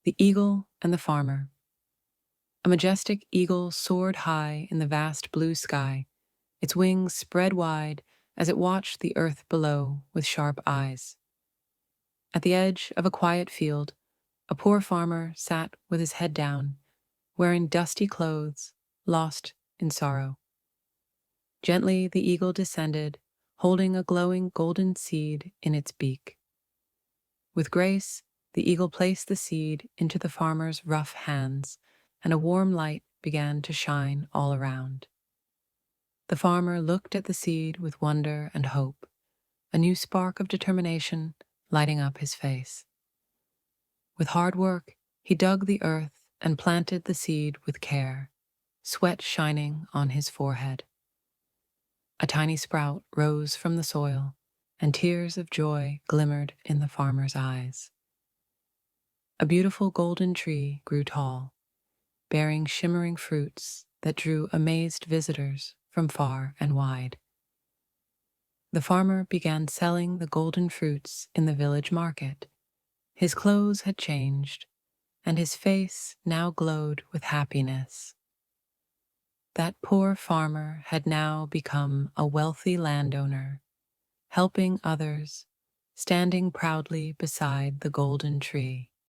The Eagle and the Farmer. A majestic eagle soared high in the vast blue sky, its wings spread wide as it watched the earth below with sharp eyes. At the edge of a quiet field, a poor farmer sat with his head down, wearing dusty clothes, lost in sorrow. Gently the eagle descended, holding a glowing golden seed in its beak. With grace, the eagle placed the seed into the farmer's rough hands, and a warm light began to shine all around. The farmer looked at the seed with wonder and hope, a new spark of determination lighting up his face. With hard work, he dug the earth and planted the seed with care, sweat shining on his forehead. A tiny sprout rose from the soil, and tears of joy glimmered in the farmer's eyes. A beautiful golden tree grew tall, bearing shimmering fruits that drew amazed visitors from far and wide. The farmer began selling the golden fruits in the village market. His clothes had changed, and his face now glowed with happiness. That poor farmer had now become a wealthy landowner, helping others, standing proudly beside the golden tree.